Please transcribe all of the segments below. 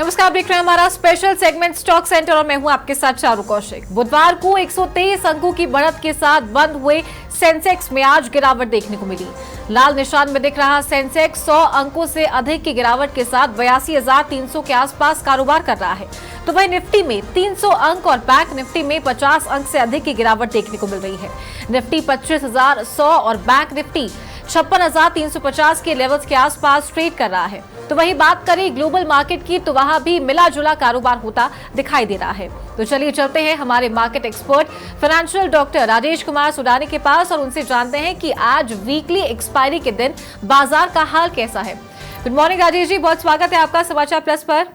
नमस्कार, देख रहे हैं हमारा स्पेशल सेगमेंट स्टॉक सेंटर और मैं हूं आपके साथ चारू कौशिक। बुधवार को 123 अंकों की बढ़त के साथ बंद हुए सेंसेक्स में आज गिरावट देखने को मिली। लाल निशान में दिख रहा सेंसेक्स 100 अंकों से अधिक की गिरावट के साथ 82,300 के आसपास कारोबार कर रहा है। तो वहीं निफ्टी में 300 अंक और बैंक निफ्टी में 50 अंक से अधिक की गिरावट देखने को मिल रही है। निफ्टी 25,100 और बैंक निफ्टी 56,350 के लेवल्स के आसपास ट्रेड कर रहा है। तो वही बात करें ग्लोबल मार्केट की, तो वहां भी मिला जुला कारोबार होता दिखाई दे रहा है। तो चलिए चलते हैं हमारे market expert financial doctor Rajesh Kumar Sudani के पास और उनसे जानते हैं कि आज वीकली एक्सपायरी के दिन बाजार का हाल कैसा है। गुड मॉर्निंग राजेश जी, बहुत स्वागत है आपका समाचार प्लस पर।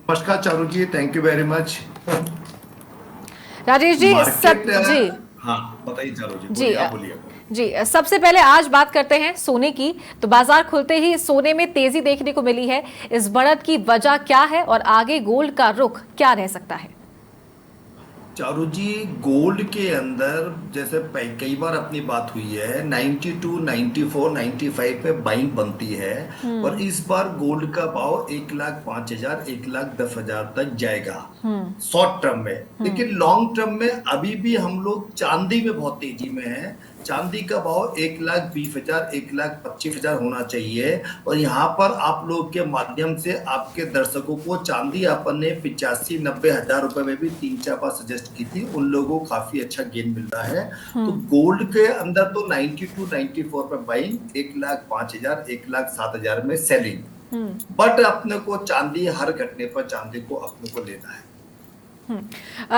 नमस्कार Charu ji, thank you very much. Rajesh ji जी हाँ बताइए चारू जी, बोलिए। जी, सबसे पहले आज बात करते हैं सोने की। तो बाजार खुलते ही सोने में तेजी देखने को मिली है। इस बढ़त की वजह क्या है और आगे गोल्ड का रुख क्या रह सकता है? चारू जी, गोल्ड के अंदर जैसे कई बार अपनी बात हुई है 92, 94, 95 पे बाइंग बनती है और इस बार गोल्ड का भाव 1,05,000, 1,10,000 तक जाएगा शॉर्ट टर्म में। लेकिन लॉन्ग टर्म में अभी भी हम लोग चांदी में बहुत तेजी में है। चांदी का भाव 1,20,000, 1,25,000 होना चाहिए और यहाँ पर आप लोग के माध्यम से आपके दर्शकों को चांदी अपन ने 85-90 हजार रुपए में भी 3-4 बार सजेस्ट की थी, उन लोगों को काफी अच्छा गेन मिल रहा है। तो गोल्ड के अंदर तो 92, 94 पे बाइंग, 1,05,000, 1,07,000 में सेलिंग। बट अपने को चांदी हर घटने पर चांदी को अपने को लेना है।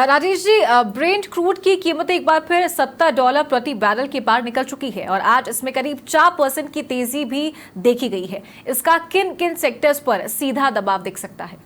राजेश जी, ब्रेंट क्रूड की कीमत एक बार फिर $70 प्रति बैरल के पार निकल चुकी है और आज इसमें करीब 4% की तेजी भी देखी गई है। इसका किन किन सेक्टर्स पर सीधा दबाव दिख सकता है?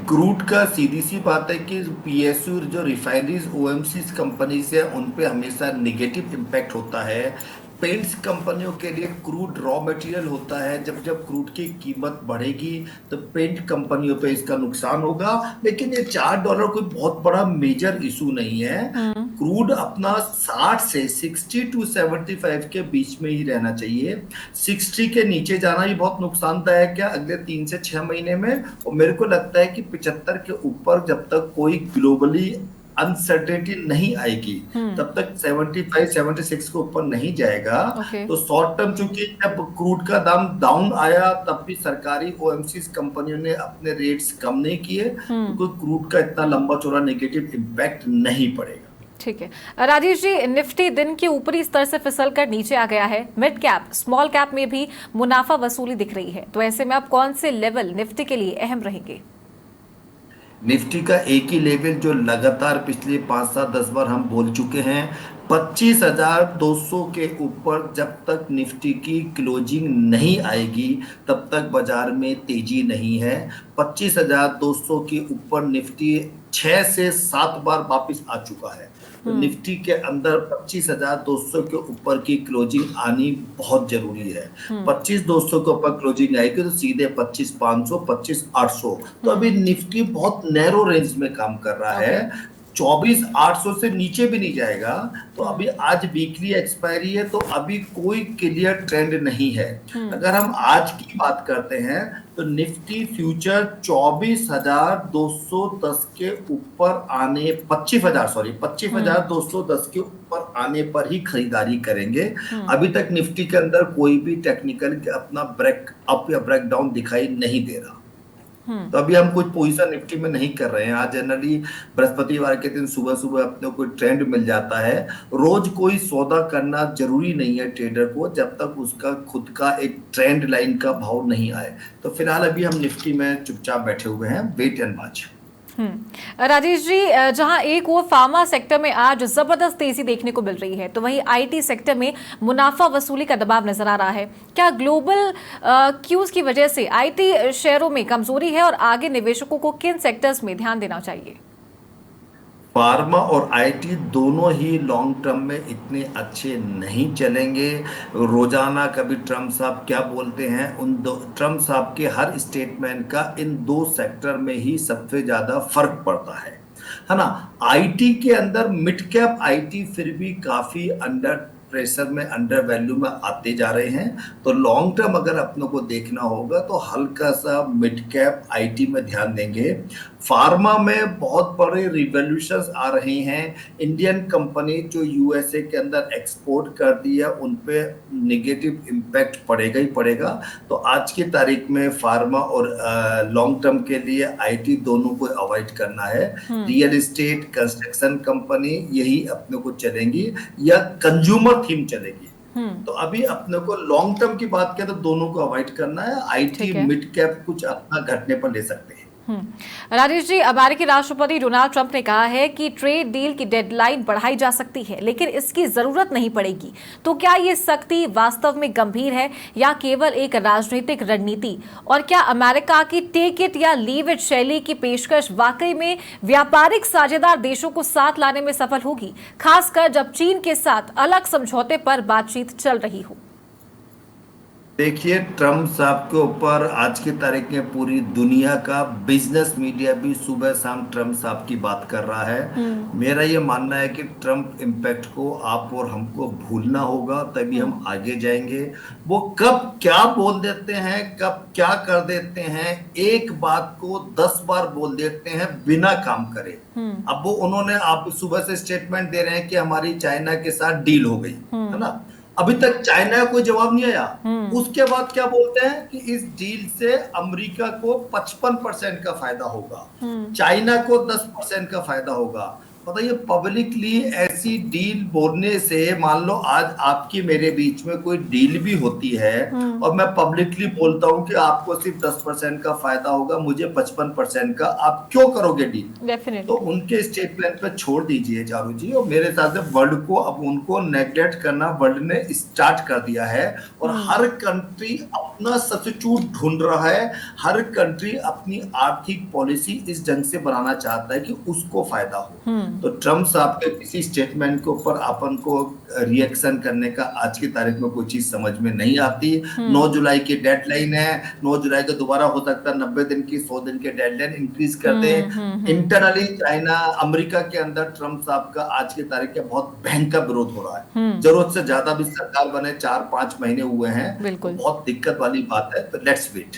क्रूड का सीधी सी बात है कि पीएसयू जो रिफाइनरीज ओएमसीज कंपनीज है उन पे हमेशा नेगेटिव इम्पैक्ट होता है। पेंट्स कंपनियों के लिए क्रूड रॉ मटेरियल होता है। जब जब क्रूड की कीमत बढ़ेगी तो पेंट कंपनियों पे इसका नुकसान होगा। लेकिन ये $4 कोई बहुत बड़ा मेजर इशू नहीं है। क्रूड अपना 60 से 60 to 75 के बीच में ही रहना चाहिए। 60 के नीचे जाना ही बहुत नुकसानदायक है अगले 3 से 6 महीने में। और मेरे को लगता है कि 75 के ऊपर जब तक कोई ग्लोबली अनसर्टेनिटी नहीं आएगी तब तक 75-76 के ऊपर नहीं जाएगा। तो शॉर्ट टर्म, चूंकि जब क्रूड का दाम डाउन आया तब भी सरकारी ओएमसीज कंपनियों ने अपने रेट्स कम नहीं किए, तो क्रूड का इतना लंबा चौड़ा नेगेटिव इम्पैक्ट नहीं पड़ेगा। ठीक है राजेश जी, निफ्टी दिन के ऊपरी स्तर से फिसल कर नीचे आ गया है। मिड कैप स्मॉल कैप में भी मुनाफा वसूली दिख रही है। तो ऐसे में अब कौन से लेवल निफ्टी के लिए अहम रहेंगे? निफ्टी का एक ही लेवल जो लगातार पिछले 5-7-10 बार हम बोल चुके हैं, 25,200 के ऊपर जब तक निफ्टी की क्लोजिंग नहीं आएगी तब तक बाजार में तेजी नहीं है। 25,200 के ऊपर निफ्टी 6 से 7 बार वापस आ चुका है। तो निफ्टी के अंदर 25,200 के ऊपर की क्लोजिंग आनी बहुत जरूरी है। 25,200 के ऊपर क्लोजिंग आएगी तो सीधे 25,500, 25,800। तो अभी निफ्टी बहुत नैरो रेंज में काम कर रहा है। 24,800 से नीचे भी नहीं जाएगा। तो अभी आज वीकली एक्सपायरी है तो अभी कोई क्लियर ट्रेंड नहीं है। अगर हम आज की बात करते हैं तो निफ्टी फ्यूचर 24,210 के ऊपर आने 25,210 के ऊपर आने पर ही खरीदारी करेंगे। अभी तक निफ्टी के अंदर कोई भी टेक्निकल अपना ब्रेक अप या ब्रेक डाउन दिखाई नहीं दे रहा। तो अभी हम कुछ पोजीशन निफ्टी में नहीं कर रहे हैं। आज जनरली बृहस्पतिवार के दिन सुबह सुबह अपने को ट्रेंड मिल जाता है। रोज कोई सौदा करना जरूरी नहीं है ट्रेडर को जब तक उसका खुद का एक ट्रेंड लाइन का भाव नहीं आए। तो फिलहाल अभी हम निफ्टी में चुपचाप बैठे हुए हैं, wait and watch. Rajesh ji, जहां एक वो फार्मा सेक्टर में आज जबरदस्त तेजी देखने को मिल रही है तो वहीं आईटी सेक्टर में मुनाफा वसूली का दबाव नजर आ रहा है। क्या ग्लोबल क्यूज की वजह से आईटी शेयरों में कमजोरी है और आगे निवेशकों को किन सेक्टर्स में ध्यान देना चाहिए? फार्मा और आईटी दोनों ही लॉन्ग टर्म में इतने अच्छे नहीं चलेंगे। रोजाना कभी ट्रम्प साहब क्या बोलते हैं, ट्रम्प साहब के हर स्टेटमेंट का इन दो सेक्टर में ही सबसे ज्यादा फर्क पड़ता है ना। आईटी के अंदर मिड कैप आईटी फिर भी काफी अंडर प्रेशर में, अंडर वैल्यू में आते जा रहे हैं। तो लॉन्ग टर्म अगर अपनों को देखना होगा तो हल्का सा मिड कैप आईटी में ध्यान देंगे। फार्मा में बहुत बड़े रिवॉल्यूशंस आ रहे हैं। इंडियन कंपनी जो यूएसए के अंदर एक्सपोर्ट कर दी है उन पे नेगेटिव इम्पैक्ट पड़ेगा ही पड़ेगा। तो आज की तारीख में फार्मा और लॉन्ग टर्म के लिए आईटी दोनों को अवॉइड करना है। रियल एस्टेट, कंस्ट्रक्शन कंपनी यही अपने को चलेंगी या कंज्यूमर थीम चलेगी। तो अभी अपने को लॉन्ग टर्म की बात करें तो दोनों को अवॉइड करना है। आईटी मिड कैप कुछ अपना घटने पर ले सकते हैं। राजेश जी, अमेरिकी राष्ट्रपति डोनाल्ड ट्रंप ने कहा है कि ट्रेड डील की डेडलाइन बढ़ाई जा सकती है लेकिन इसकी जरूरत नहीं पड़ेगी। तो क्या ये सख्ती वास्तव में गंभीर है या केवल एक राजनीतिक रणनीति? और क्या अमेरिका की टेक इट या लीव इट शैली की पेशकश वाकई में व्यापारिक साझेदार देशों को साथ लाने में सफल होगी, खासकर जब चीन के साथ अलग समझौते पर बातचीत चल रही हो? देखिए, ट्रम्प साहब के ऊपर आज की तारीख में पूरी दुनिया का बिजनेस मीडिया भी सुबह शाम ट्रम्प साहब की बात कर रहा है। मेरा ये मानना है कि ट्रम्प इम्पैक्ट को आप और हमको भूलना होगा, तभी हम आगे जाएंगे। वो कब क्या बोल देते हैं, कब क्या कर देते हैं, एक बात को 10 बार बोल देते हैं बिना काम करे। अब वो उन्होंने आप सुबह से स्टेटमेंट दे रहे हैं कि हमारी चाइना के साथ डील हो गई, है ना। अभी तक चाइना का कोई जवाब नहीं आया। उसके बाद क्या बोलते हैं कि इस डील से अमेरिका को 55% का फायदा होगा, चाइना को 10% का फायदा होगा। बताइए, पब्लिकली ऐसी डील बोलने से, मान लो आज आपकी मेरे बीच में कोई डील भी होती है और मैं पब्लिकली बोलता हूं कि आपको सिर्फ 10% का फायदा होगा, मुझे 55% का, आप क्यों करोगे डील? तो उनके स्टेटमेंट पे छोड़ दीजिए चारू जी। और मेरे हिसाब से वर्ल्ड को अब उनको नेग्लेक्ट करना वर्ल्ड ने स्टार्ट कर दिया है और हर कंट्री अपना सब्स्टिट्यूट ढूंढ रहा है। हर कंट्री अपनी आर्थिक पॉलिसी इस ढंग से बनाना चाहता है कि उसको फायदा हो। तो ट्रम्प साहब के किसी स्टेटमेंट के ऊपर अपन को रिएक्शन करने का आज की तारीख में कोई चीज समझ में नहीं आती। 9 जुलाई की डेडलाइन है, 9 जुलाई को दोबारा हो सकता है 90 दिन की 100 दिन की डेडलाइन इंक्रीज कर दे। इंटरनली चाइना अमेरिका के अंदर ट्रम्प साहब का आज की तारीख में बहुत भयंकर विरोध हो रहा है। जरूरत से ज्यादा भी सरकार बने 4-5 महीने हुए हैं, तो बहुत दिक्कत वाली बात है। तो लेट्स वेट।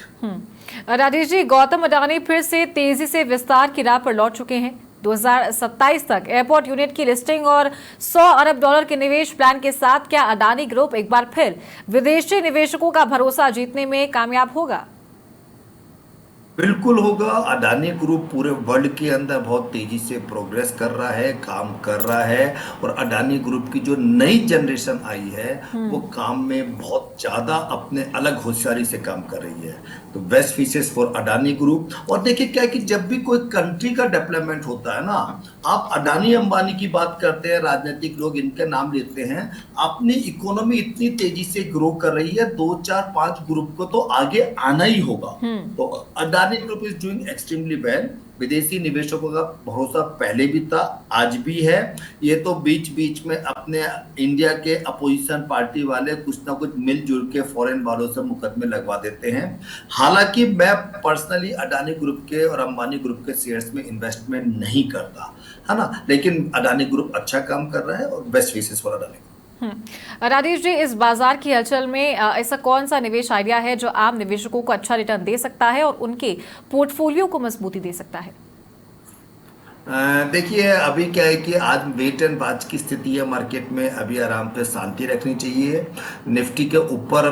राजेश जी, गौतम अडानी फिर से तेजी से विस्तार की राह पर लौट चुके हैं। 2027 तक एयरपोर्ट यूनिट की लिस्टिंग और $100 अरब के निवेश प्लान के साथ क्या अडानी ग्रुप एक बार फिर विदेशी निवेशकों का भरोसा जीतने में कामयाब होगा? बिल्कुल होगा। अडानी ग्रुप पूरे वर्ल्ड के अंदर बहुत तेजी से प्रोग्रेस कर रहा है, काम कर रहा है। और अडानी ग्रुप की जो नई जनरेशन आई है वो काम में बहुत ज्यादा अपने अलग होशियारी से काम कर रही है। तो best wishes for Adani group. और देखिए क्या है कि जब भी कोई कंट्री का डेवलपमेंट होता है ना, आप अडानी अंबानी की बात करते हैं, राजनीतिक लोग इनके नाम लेते हैं, अपनी इकोनॉमी इतनी तेजी से ग्रो कर रही है, 2, 4, 5 ग्रुप को तो आगे आना ही होगा। तो Adani group is doing extremely well. विदेशी निवेशकों का भरोसा पहले भी था, आज भी है। ये तो बीच बीच में अपने इंडिया के अपोजिशन पार्टी वाले कुछ ना कुछ मिलजुल के फॉरेन वालों से मुकदमे लगवा देते हैं। हालांकि मैं पर्सनली अडानी ग्रुप के और अंबानी ग्रुप के शेयर्स में इन्वेस्टमेंट नहीं करता, है ना, लेकिन अडानी ग्रुप अच्छा काम कर रहा है और best wishes for Adani. Rajesh ji, इस बाजार की हलचल में ऐसा कौन सा निवेश आइडिया है जो आम निवेशकों को अच्छा रिटर्न दे सकता है और उनके पोर्टफोलियो को मजबूती दे सकता है? देखिए, अभी क्या है कि आज वेट एंड वॉच की स्थिति है मार्केट में। अभी आराम पे शांति रखनी चाहिए। निफ्टी के ऊपर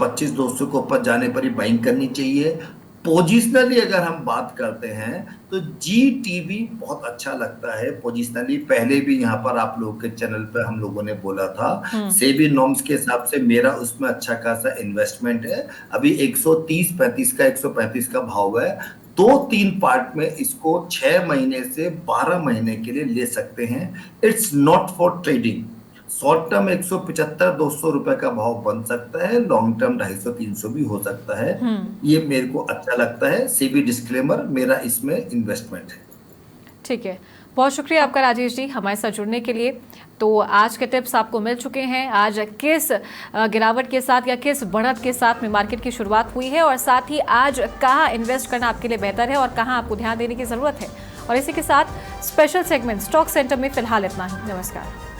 25,200 के ऊपर जाने पर ही बाइंग करनी चाहिए। पोजिशनली अगर हम बात करते हैं तो GTV बहुत अच्छा लगता है पोजिशनली। पहले भी यहाँ पर आप लोगों के चैनल पे हम लोगों ने बोला था, सेबी नॉर्म्स के हिसाब से मेरा उसमें अच्छा खासा इन्वेस्टमेंट है। अभी 135 का भाव है। 2-3 पार्ट में इसको 6 महीने से 12 महीने के लिए ले सकते हैं। It's not for trading. Short term 175-200 रुपए का भाव बन सकता है, लॉन्ग टर्म 250-300 भी हो सकता है। ये मेरे को अच्छा लगता है। सेबी डिस्क्लेमर, मेरा इसमें इन्वेस्टमेंट है। ठीक है, बहुत शुक्रिया आपका राजेश जी हमारे साथ जुड़ने के लिए। तो आज के टिप्स आपको मिल चुके हैं। आज किस गिरावट के साथ या किस बढ़त के साथ में मार्केट की शुरुआत हुई है और साथ ही आज कहाँ इन्वेस्ट करना आपके लिए बेहतर है और कहाँ आपको ध्यान देने की जरूरत है। और इसी के साथ स्पेशल सेगमेंट स्टॉक सेंटर में फिलहाल इतना ही। नमस्कार।